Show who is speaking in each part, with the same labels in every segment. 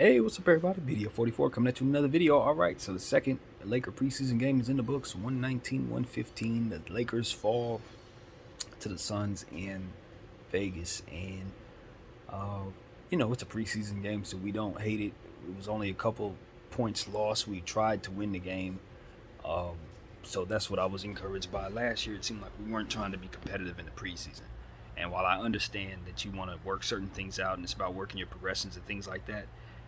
Speaker 1: Hey, what's up, everybody? Video 44 coming at you with another video. All right, so the second Laker preseason game is in the books. 119-115. The Lakers fall to the Suns in Vegas. And, it's a preseason game, so we don't hate it. It was only a couple points lost. We tried to win the game. Um, so that's what I was encouraged by. Last year, it seemed like we weren't trying to be competitive in the preseason. And while I understand that you want to work certain things out and it's about working your progressions and things like that,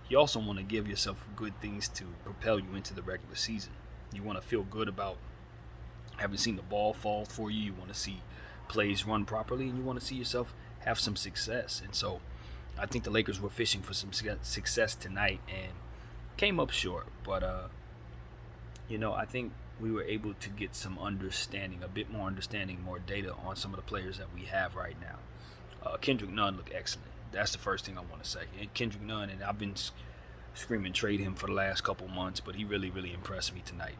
Speaker 1: you also want to give yourself good things to propel you into the regular season. You want to feel good about having seen the ball fall for you. You want to see plays run properly, and you want to see yourself have some success. And so I think the Lakers were fishing for some success tonight and came up short. But, I think we were able to get some understanding, a bit more understanding, more data on some of the players that we have right now. Kendrick Nunn looked excellent. That's the first thing I want to say. And Kendrick Nunn, and I've been screaming trade him for the last couple months, but he really, really impressed me tonight.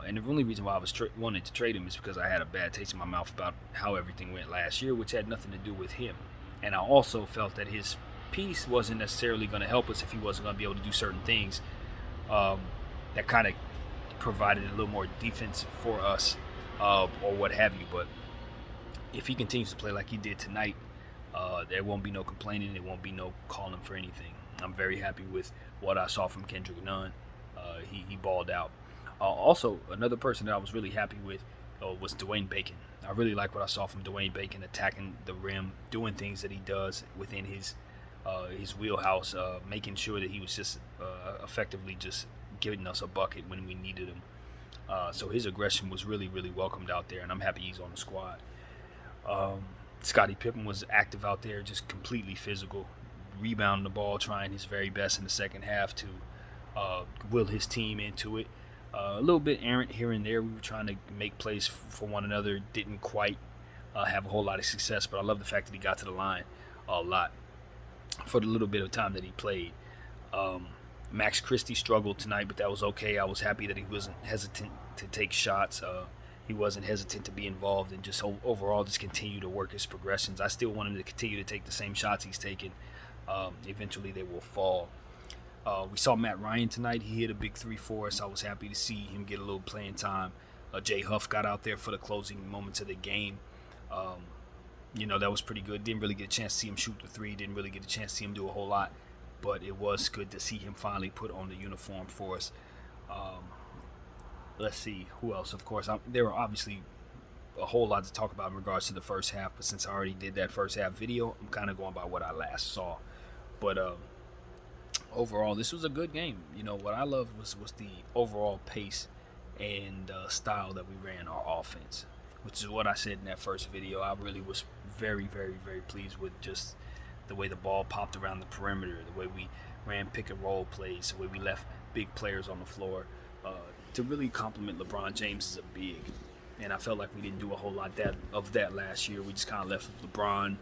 Speaker 1: And the only reason why I was wanting to trade him is because I had a bad taste in my mouth about how everything went last year, which had nothing to do with him. And I also felt that his piece wasn't necessarily going to help us if he wasn't going to be able to do certain things that kind of provided a little more defense for us or what have you. But if he continues to play like he did tonight, there won't be no complaining. There won't be no calling for anything. I'm very happy with what I saw from Kendrick Nunn. He balled out. Also, another person that I was really happy with was Dwayne Bacon. I really like what I saw from Dwayne Bacon, attacking the rim, doing things that he does within his wheelhouse, making sure that he was just effectively just giving us a bucket when we needed him. So his aggression was really, really welcomed out there, and I'm happy he's on the squad. Scottie Pippen was active out there, just completely physical, rebounding the ball, trying his very best in the second half to will his team into it. A little bit errant here and there. We were trying to make plays for one another. Didn't quite have a whole lot of success, but I love the fact that he got to the line a lot for the little bit of time that he played. Max Christie struggled tonight, but that was okay. I was happy that he wasn't hesitant to take shots. He wasn't hesitant to be involved and just overall just continue to work his progressions. I still want him to continue to take the same shots he's taken. Eventually they will fall. We saw Matt Ryan tonight. He hit a big three for us. I was happy to see him get a little playing time. Jay Huff got out there for the closing moments of the game. That was pretty good. Didn't really get a chance to see him shoot the three. Didn't really get a chance to see him do a whole lot. But it was good to see him finally put on the uniform for us. Let's see, who else? Of course, there were obviously a whole lot to talk about in regards to the first half, but since I already did that first half video, I'm kind of going by what I last saw. But overall, this was a good game. What I loved was the overall pace and style that we ran our offense, which is what I said in that first video. I really was very, very, very pleased with just the way the ball popped around the perimeter, the way we ran pick and roll plays, the way we left big players on the floor. To really compliment LeBron James as a big. And I felt like we didn't do a whole lot of that last year. We just kind of left LeBron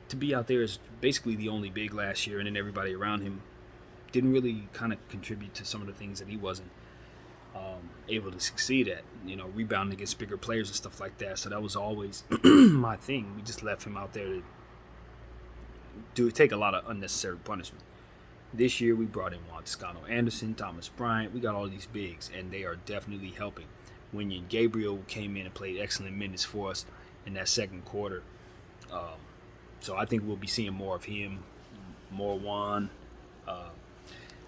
Speaker 1: to be out there as basically the only big last year, and then everybody around him didn't really kind of contribute to some of the things that he wasn't able to succeed at, rebounding against bigger players and stuff like that. So that was always my thing. We just left him out there to take a lot of unnecessary punishment. This year we brought in Juan Toscano Anderson, Thomas Bryant. We got all these bigs, and they are definitely helping. Wenyen Gabriel came in and played excellent minutes for us in that second quarter. So I think we'll be seeing more of him, more Juan.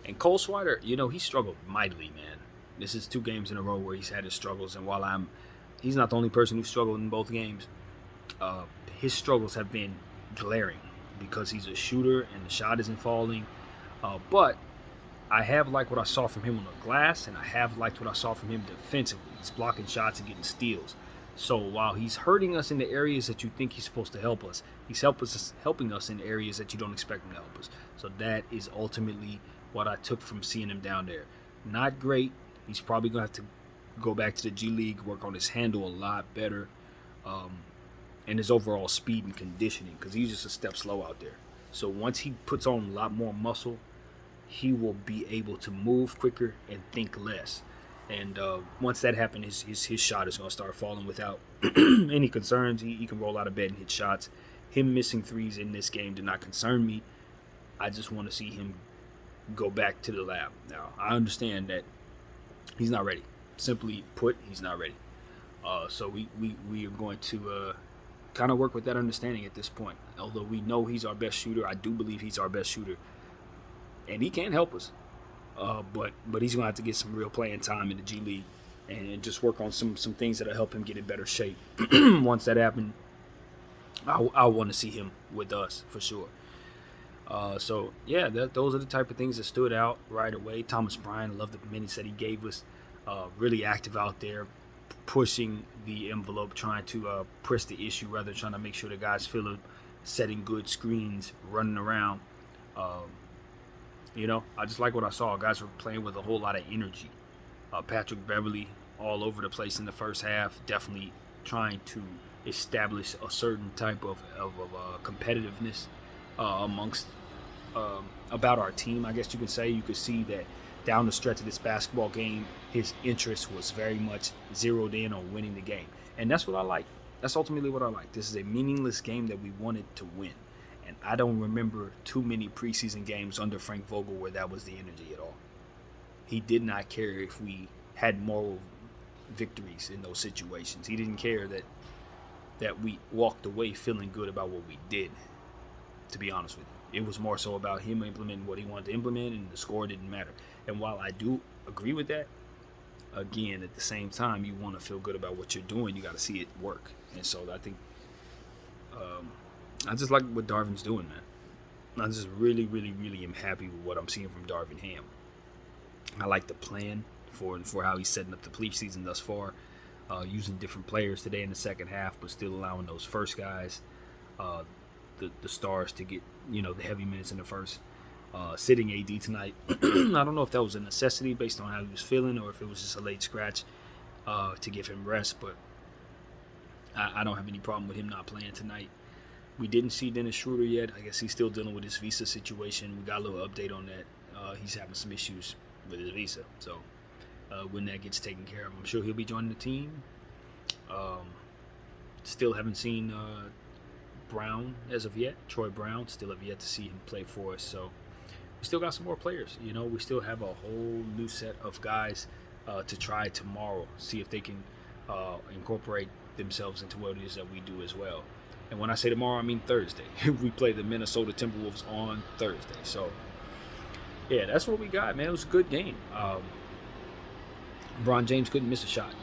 Speaker 1: And Cole Swider, he struggled mightily, man. This is 2 games in a row where he's had his struggles, and while he's not the only person who struggled in both games, his struggles have been glaring because he's a shooter and the shot isn't falling. But I have liked what I saw from him on the glass, and I have liked what I saw from him defensively. He's blocking shots and getting steals. So while he's hurting us in the areas that you think he's supposed to help us, he's helping us in areas that you don't expect him to help us. So that is ultimately what I took from seeing him down there. Not great. He's probably going to have to go back to the G League, work on his handle a lot better, and his overall speed and conditioning, because he's just a step slow out there. So once he puts on a lot more muscle, he will be able to move quicker and think less. And once that happens, his shot is going to start falling without any concerns. He can roll out of bed and hit shots. Him missing threes in this game did not concern me. I just want to see him go back to the lab. Now, I understand that he's not ready. Simply put, he's not ready. So we are going to kind of work with that understanding at this point. Although we know he's our best shooter, I do believe he's our best shooter, and he can help us. But he's gonna have to get some real playing time in the G League and just work on some things that'll help him get in better shape. Once that happens, I want to see him with us for sure. So yeah, those are the type of things that stood out right away. Thomas Bryant, I love the minutes that he gave us. Really active out there, pushing the envelope, trying to press the issue, rather trying to make sure the guys feel it, setting good screens, running around. I just like what I saw. Guys were playing with a whole lot of energy. Patrick Beverley all over the place in the first half, definitely trying to establish a certain type of competitiveness amongst about our team, I guess you could say. You could see that down the stretch of this basketball game, his interest was very much zeroed in on winning the game. And that's what I like. That's ultimately what I like. This is a meaningless game that we wanted to win. And I don't remember too many preseason games under Frank Vogel where that was the energy at all. He did not care if we had moral victories in those situations. He didn't care that we walked away feeling good about what we did, to be honest with you. It was more so about him implementing what he wanted to implement, and the score didn't matter. And while I do agree with that, again, at the same time, you want to feel good about what you're doing. You got to see it work. And so I think I just like what Darvin's doing, man. I just really, really, really am happy with what I'm seeing from Darvin Ham. I like the plan for how he's setting up the preseason thus far, using different players today in the second half, but still allowing those first guys, the stars, to get the heavy minutes in the first. Sitting AD tonight, I don't know if that was a necessity based on how he was feeling, or if it was just a late scratch to give him rest. But I don't have any problem with him not playing tonight. We didn't see Dennis Schroeder yet. I guess he's still dealing with his visa situation. We got a little update on that. He's having some issues with his visa. So when that gets taken care of, I'm sure he'll be joining the team. Still haven't seen Brown as of yet. Troy Brown, still have yet to see him play for us. So we still got some more players. We still have a whole new set of guys to try tomorrow. See if they can incorporate themselves into what it is that we do as well. And when I say tomorrow, I mean Thursday. We play the Minnesota Timberwolves on Thursday. So, yeah, that's what we got, man. It was a good game. LeBron James couldn't miss a shot.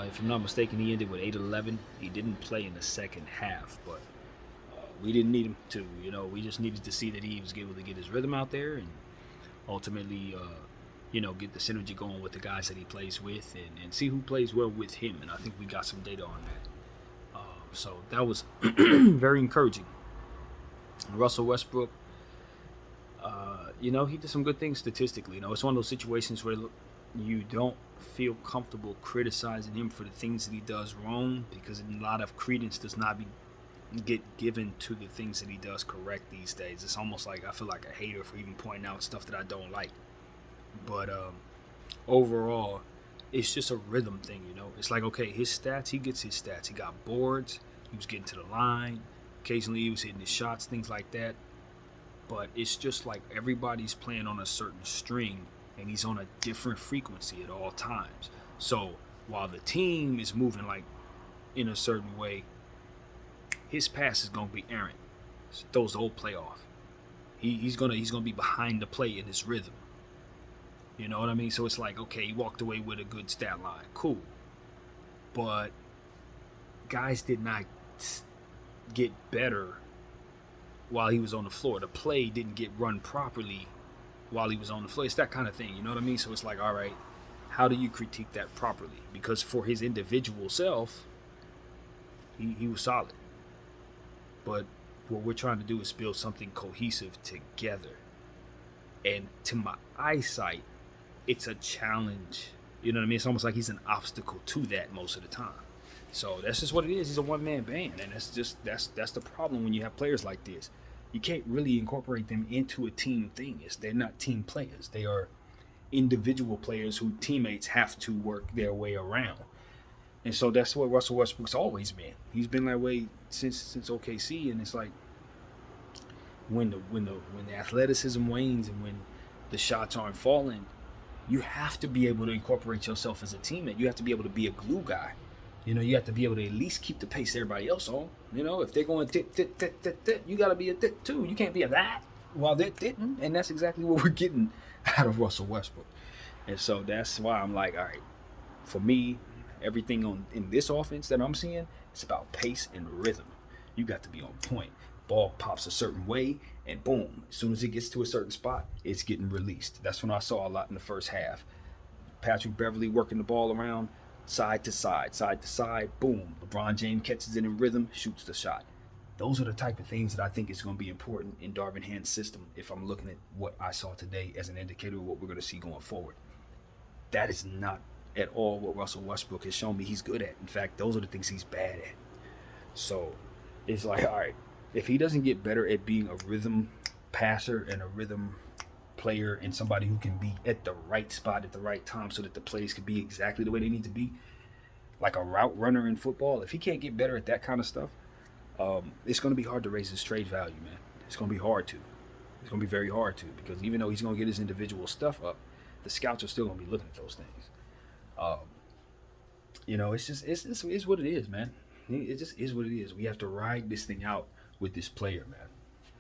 Speaker 1: If I'm not mistaken, he ended with 8-11. He didn't play in the second half, but we didn't need him to. We just needed to see that he was able to get his rhythm out there and ultimately, get the synergy going with the guys that he plays with and see who plays well with him. And I think we got some data on that. So that was very encouraging. Russell Westbrook, he did some good things statistically. It's one of those situations where you don't feel comfortable criticizing him for the things that he does wrong, because a lot of credence does not get given to the things that he does correct these days. It's almost like I feel like a hater for even pointing out stuff that I don't like. But overall, it's just a rhythm thing, It's like, okay, his stats, he gets his stats. He got boards. He was getting to the line. Occasionally he was hitting his shots, things like that. But it's just like everybody's playing on a certain string, and he's on a different frequency at all times. So while the team is moving like in a certain way, his pass is going to be errant. It throws the whole play off. He's gonna be behind the play in his rhythm. You know what I mean? So it's like, okay, he walked away with a good stat line. Cool. But guys did not get better while he was on the floor. The play didn't get run properly while he was on the floor. It's that kind of thing, you know what I mean? So it's like, all right, how do you critique that properly? Because for his individual self, he was solid. But what we're trying to do is build something cohesive together. And to my eyesight, it's a challenge. You know what I mean? It's almost like he's an obstacle to that most of the time. So that's just what it is. He's a one-man band, and that's the problem when you have players like this. You can't really incorporate them into a team thing. They're not team players. They are individual players who teammates have to work their way around. And so that's what Russell Westbrook's always been. He's been that way since OKC, and it's like when the athleticism wanes and when the shots aren't falling, you have to be able to incorporate yourself as a teammate. You have to be able to be a glue guy. You have to be able to at least keep the pace everybody else on. If they're going tit, tit, tit, tit, tit, you got to be a tit too. You can't be a that while they're titting. And that's exactly what we're getting out of Russell Westbrook. And so that's why I'm like, all right, for me, everything in this offense that I'm seeing, it's about pace and rhythm. You got to be on point. Ball pops a certain way, and boom, as soon as it gets to a certain spot, it's getting released. That's when I saw a lot in the first half. Patrick Beverley working the ball around, side to side, boom. LeBron James catches it in rhythm, shoots the shot. Those are the type of things that I think is going to be important in Darvin Ham's system if I'm looking at what I saw today as an indicator of what we're going to see going forward. That is not at all what Russell Westbrook has shown me he's good at. In fact, those are the things he's bad at. So it's like, all right, if he doesn't get better at being a rhythm passer and a rhythm player and somebody who can be at the right spot at the right time so that the plays can be exactly the way they need to be, like a route runner in football, if he can't get better at that kind of stuff, it's going to be hard to raise his trade value, man. It's going to be hard to. It's going to be very hard to, because even though he's going to get his individual stuff up, the scouts are still going to be looking at those things. It's what it is, man. It just is what it is. We have to ride this thing out with this player, man.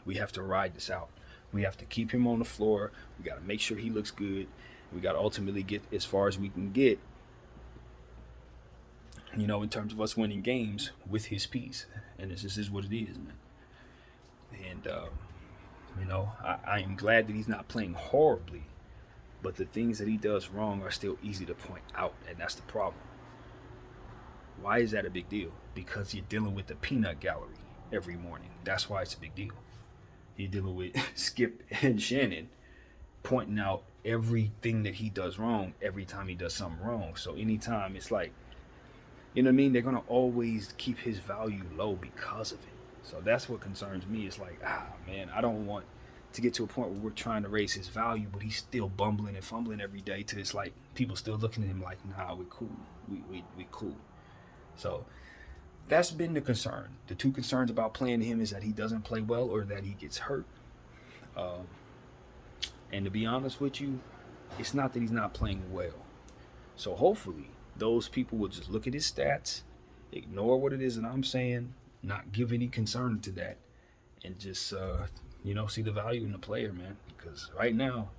Speaker 1: We have to ride this out. We have to keep him on the floor. We got to make sure he looks good. We got to ultimately get as far as we can get, in terms of us winning games with his piece. And this is what it is, man. And, I am glad that he's not playing horribly, but the things that he does wrong are still easy to point out, and that's the problem. Why is that a big deal? Because you're dealing with the peanut gallery every morning. That's why it's a big deal. You're dealing with Skip and Shannon pointing out everything that he does wrong every time he does something wrong. So anytime it's like, they're going to always keep his value low because of it. So that's what concerns me. It's like, man, I don't want to get to a point where we're trying to raise his value, but he's still bumbling and fumbling every day till it's like people still looking at him like, nah, we're cool. We cool. So that's been the concern. The two concerns about playing him is that he doesn't play well or that he gets hurt. And to be honest with you, it's not that he's not playing well. So hopefully those people will just look at his stats, ignore what it is that I'm saying, not give any concern to that, and just, see the value in the player, man. Because right now,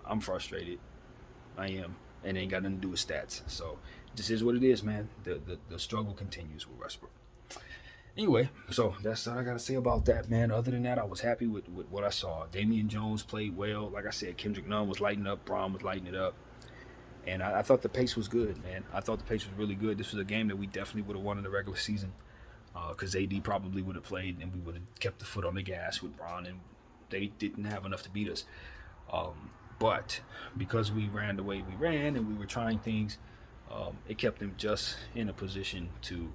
Speaker 1: I'm frustrated. I am. And it ain't got nothing to do with stats. So this is what it is, man. The struggle continues with Westbrook. Anyway, so that's all I got to say about that, man. Other than that, I was happy with what I saw. Damian Jones played well. Like I said, Kendrick Nunn was lighting up. Braun was lighting it up. And I thought the pace was good, man. I thought the pace was really good. This was a game that we definitely would have won in the regular season, because AD probably would have played and we would have kept the foot on the gas with Braun, and they didn't have enough to beat us. But because we ran the way we ran and we were trying things, it kept them just in a position to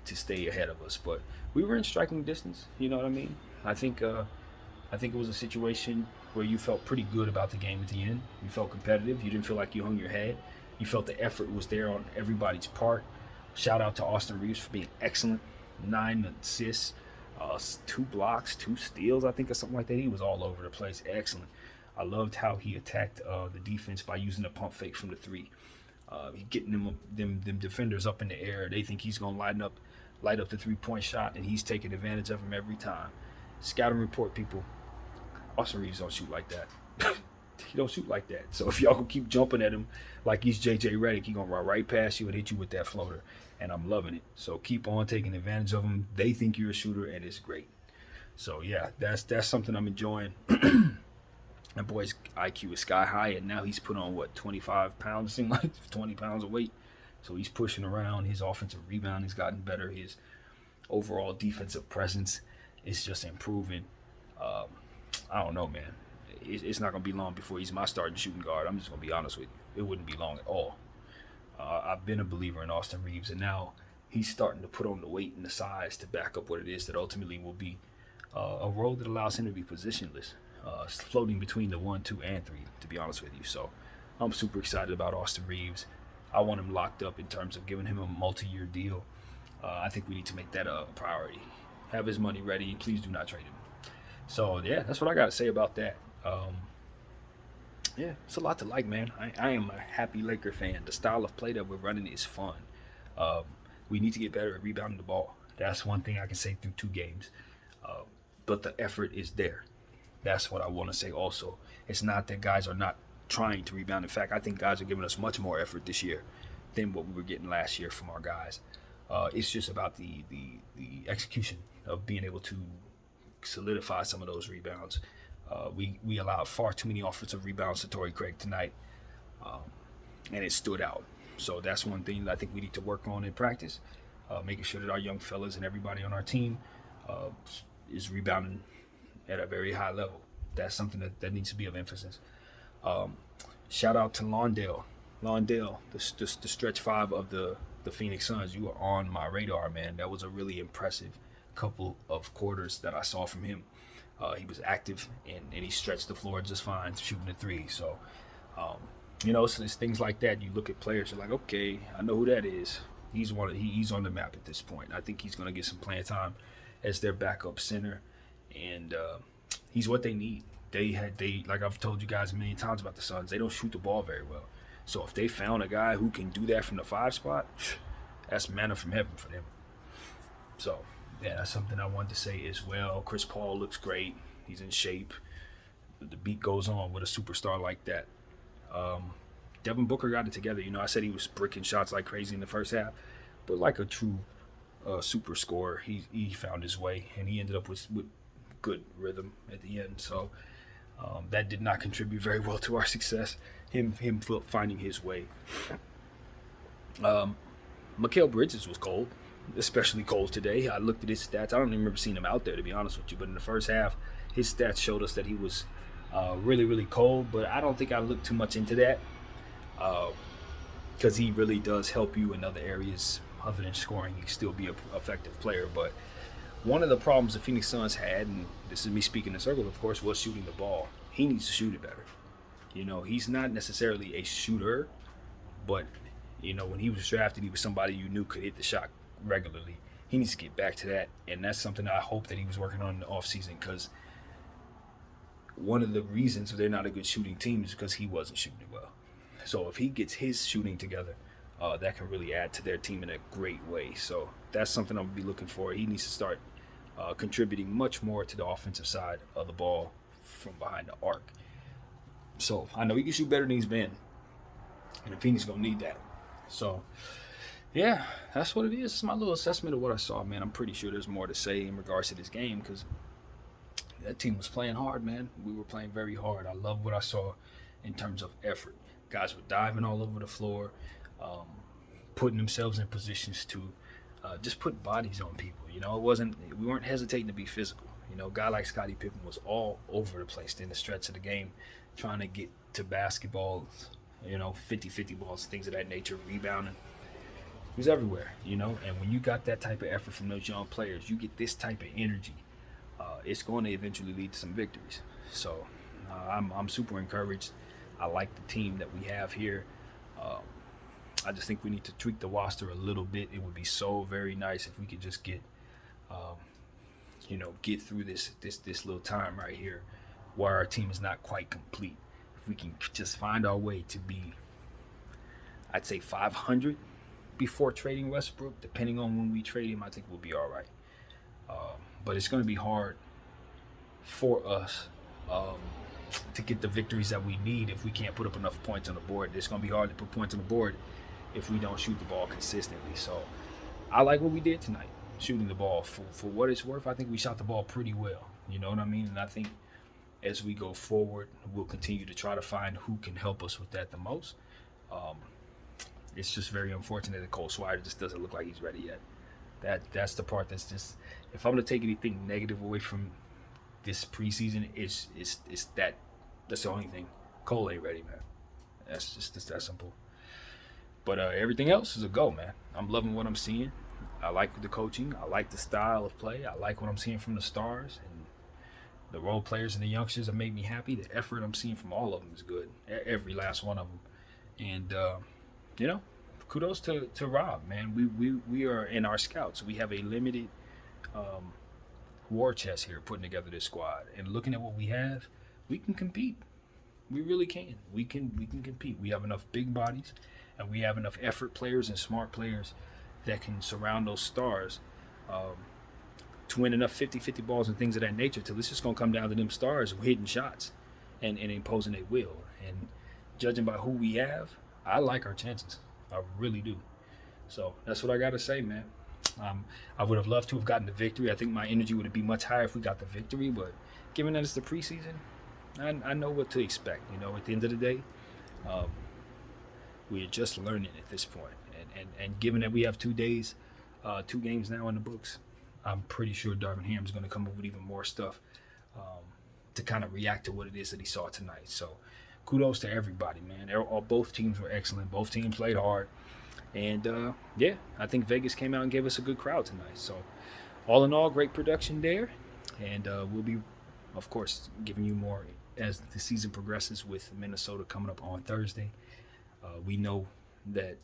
Speaker 1: stay ahead of us. But we were in striking distance, you know what I mean? I think it was a situation where you felt pretty good about the game at the end. You felt competitive. You didn't feel like you hung your head. You felt the effort was there on everybody's part. Shout out to Austin Reeves for being excellent. 9 assists, 2 blocks, 2 steals, I think, or something like that. He was all over the place. Excellent. I loved how he attacked the defense by using a pump fake from the 3. He getting them defenders up in the air. They think he's gonna light up the 3-point shot, and he's taking advantage of them every time. Scouting report, people. Austin Reeves don't shoot like that. He don't shoot like that. So if y'all can keep jumping at him like he's JJ Redick, he gonna run right past you and hit you with that floater. And I'm loving it. So keep on taking advantage of him. They think you're a shooter, and it's great. So yeah, that's something I'm enjoying. That boy's IQ is sky high, and now he's put on 25 pounds, it seems like 20 pounds of weight. So he's pushing around. His offensive rebound has gotten better. His overall defensive presence is just improving. I don't know, man. It's not going to be long before he's my starting shooting guard. I'm just going to be honest with you. It wouldn't be long at all. I've been a believer in Austin Reeves, and now he's starting to put on the weight and the size to back up what it is that ultimately will be a role that allows him to be positionless, floating between the 1, 2, and 3, to be honest with you. So I'm super excited about Austin Reeves. I want him locked up in terms of giving him a multi-year deal. I think we need to make that a priority. Have his money ready, and please do not trade him. So, yeah, that's what I got to say about that. Yeah, it's a lot to like, man. I am a happy Laker fan. The style of play that we're running is fun. Um, we need to get better at rebounding the ball. That's one thing I can say through 2 games. Uh, but the effort is there. That's what I want to say also. It's not that guys are not trying to rebound. In fact, I think guys are giving us much more effort this year than what we were getting last year from our guys. It's just about the execution of being able to solidify some of those rebounds. We allowed far too many offensive rebounds to Torrey Craig tonight, um, and it stood out. So that's one thing that I think we need to work on in practice, making sure that our young fellas and everybody on our team uh, is rebounding at a very high level. That's something that needs to be of emphasis. Um, Shout out to Lawndale. Lawndale, the stretch five of the Phoenix Suns. You were on my radar, man. That was a really impressive couple of quarters that I saw from him. He was active and he stretched the floor just fine, shooting the three. So, um, so it's things like that. You look at players, you're like, okay, I know who that is. He's he's on the map at this point. I think he's going to get some playing time as their backup center, and he's what they need. They like I've told you guys a million times about the Suns. They don't shoot the ball very well. So if they found a guy who can do that from the 5 spot, that's manna from heaven for them. So yeah, that's something I wanted to say as well. Chris Paul looks great. He's in shape. The beat goes on with a superstar like that. Devin Booker got it together. I said he was bricking shots like crazy in the first half, but like a true super scorer, he found his way, and he ended up with good rhythm at the end. So that did not contribute very well to our success. Him finding his way. Mikhail Bridges was cold, especially cold today. I looked at his stats. I don't even remember seeing him out there, to be honest with you. But in the first half, his stats showed us that he was really, really cold. But I don't think I looked too much into that because he really does help you in other areas other than scoring. He can still be an effective player. But one of the problems the Phoenix Suns had, and this is me speaking in circles, of course, was shooting the ball. He needs to shoot it better. He's not necessarily a shooter, but, when he was drafted, he was somebody you knew could hit the shot regularly. He needs to get back to that, and that's something that I hope that he was working on in the offseason, because one of the reasons they're not a good shooting team is because he wasn't shooting it well. So if he gets his shooting together, that can really add to their team in a great way. So that's something I'm going to be looking for. He needs to start contributing much more to the offensive side of the ball from behind the arc. So I know he can shoot better than he's been, and Phoenix is going to need that. So, yeah, that's what it is. It's my little assessment of what I saw, man. I'm pretty sure there's more to say in regards to this game because that team was playing hard, man. We were playing very hard. I love what I saw in terms of effort. Guys were diving all over the floor, putting themselves in positions to just put bodies on people. We weren't hesitating to be physical. A guy like Scottie Pippen was all over the place in the stretch of the game, trying to get to basketballs, 50-50 balls, things of that nature, rebounding. He was everywhere, and when you got that type of effort from those young players, you get this type of energy. It's going to eventually lead to some victories. So I'm super encouraged. I like the team that we have here. I just think we need to tweak the roster a little bit. It would be so very nice if we could just get through this little time right here where our team is not quite complete. If we can just find our way to be, I'd say 500 before trading Westbrook, depending on when we trade him, I think we'll be all right. But it's going to be hard for us to get the victories that we need if we can't put up enough points on the board. It's going to be hard to put points on the board if we don't shoot the ball consistently. So I like what we did tonight, shooting the ball. For what it's worth, I think we shot the ball pretty well. You know what I mean? And I think as we go forward, we'll continue to try to find who can help us with that the most. It's just very unfortunate that Cole Swider just doesn't look like he's ready yet. That's the part that's just, if I'm going to take anything negative away from this preseason, it's that's the only thing. Cole ain't ready, man. That's just that simple. But everything else is a go, man. I'm loving what I'm seeing. I like the coaching. I like the style of play. I like what I'm seeing from the stars. And the role players and the youngsters have made me happy. The effort I'm seeing from all of them is good. Every last one of them. And, kudos to Rob, man. We are in our scouts. We have a limited war chest here putting together this squad. And looking at what we have, we can compete. We really can. We can compete. We have enough big bodies, and we have enough effort players and smart players that can surround those stars to win enough 50-50 balls and things of that nature till it's just going to come down to them stars hitting shots and imposing their will. And judging by who we have, I like our chances. I really do. So that's what I got to say, man. I would have loved to have gotten the victory. I think my energy would have been much higher if we got the victory, but given that it's the preseason, I know what to expect. At the end of the day, we're just learning at this point. And given that we have 2 days, 2 games now in the books, I'm pretty sure Darvin Ham's going to come up with even more stuff to kind of react to what it is that he saw tonight. So kudos to everybody, man. Both teams were excellent. Both teams played hard. And, I think Vegas came out and gave us a good crowd tonight. So all in all, great production there. And we'll be, of course, giving you more as the season progresses with Minnesota coming up on Thursday. We know that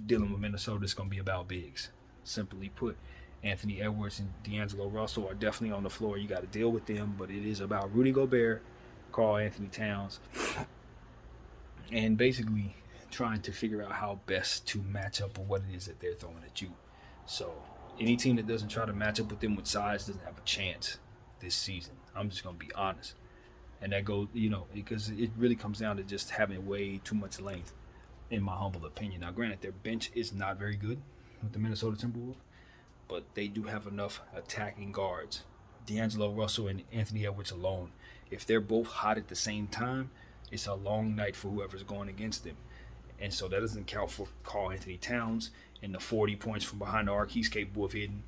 Speaker 1: dealing with Minnesota is going to be about bigs. Simply put, Anthony Edwards and D'Angelo Russell are definitely on the floor. You got to deal with them, but it is about Rudy Gobert, Karl Anthony Towns, and basically trying to figure out how best to match up with what it is that they're throwing at you. So any team that doesn't try to match up with them with size doesn't have a chance this season. I'm just going to be honest. And that goes, because it really comes down to just having way too much length, in my humble opinion. Now, granted, their bench is not very good with the Minnesota Timberwolves, but they do have enough attacking guards. D'Angelo Russell and Anthony Edwards alone, if they're both hot at the same time, it's a long night for whoever's going against them. And so that doesn't count for Karl Anthony Towns and the 40 points from behind the arc he's capable of hitting,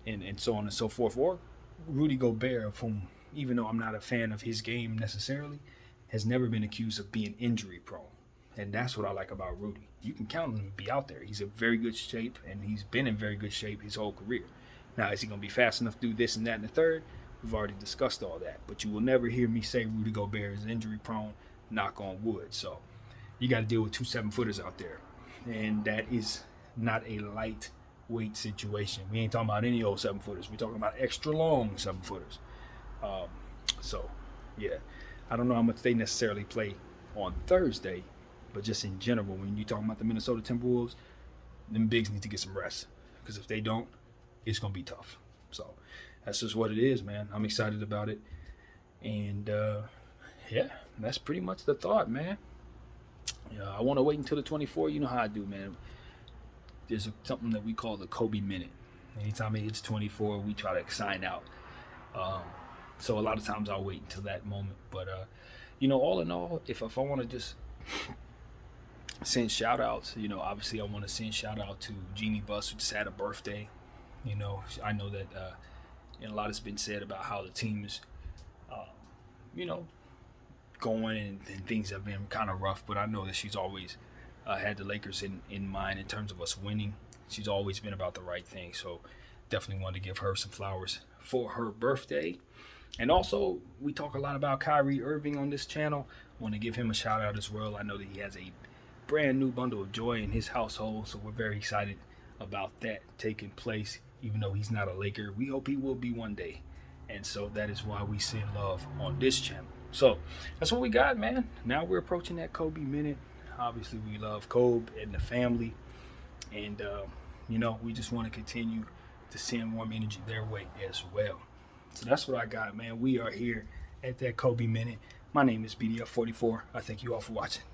Speaker 1: and so on and so forth. Or Rudy Gobert, of whom, even though I'm not a fan of his game necessarily, has never been accused of being injury prone. And that's what I like about Rudy. You can count on him to be out there. He's in very good shape, and he's been in very good shape his whole career. Now, is he going to be fast enough to do this and that and the third? We've already discussed all that. But you will never hear me say Rudy Gobert is injury prone, knock on wood. So you got to deal with 2 7-footers out there. And that is not a lightweight situation. We ain't talking about any old 7-footers. We're talking about extra long 7-footers. So, yeah, I don't know how much they necessarily play on Thursday, but just in general, when you're talking about the Minnesota Timberwolves, them bigs need to get some rest. Because if they don't, it's going to be tough. So that's just what it is, man. I'm excited about it. And, that's pretty much the thought, man. I want to wait until the 24th. You know how I do, man. There's something that we call the Kobe Minute. Anytime it hits 24, we try to sign out. So a lot of times I'll wait until that moment. But, all in all, if I want to just send shout outs, obviously I want to send shout out to Jeannie Buss, who just had a birthday. I know that and a lot has been said about how the team is, going and things have been kind of rough, but I know that she's always had the Lakers in mind in terms of us winning. She's always been about the right thing, so definitely wanted to give her some flowers for her birthday. And also, we talk a lot about Kyrie Irving on this channel. Want to give him a shout out as well. I know that he has a brand new bundle of joy in his household, so we're very excited about that taking place. Even though he's not a Laker, we hope he will be one day. And so that is why we send love on this channel. So that's what we got, man. Now we're approaching that Kobe Minute. Obviously, we love Kobe and the family. And, we just want to continue to send warm energy their way as well. So that's what I got, man. We are here at that Kobe Minute. My name is BDF44. I thank you all for watching.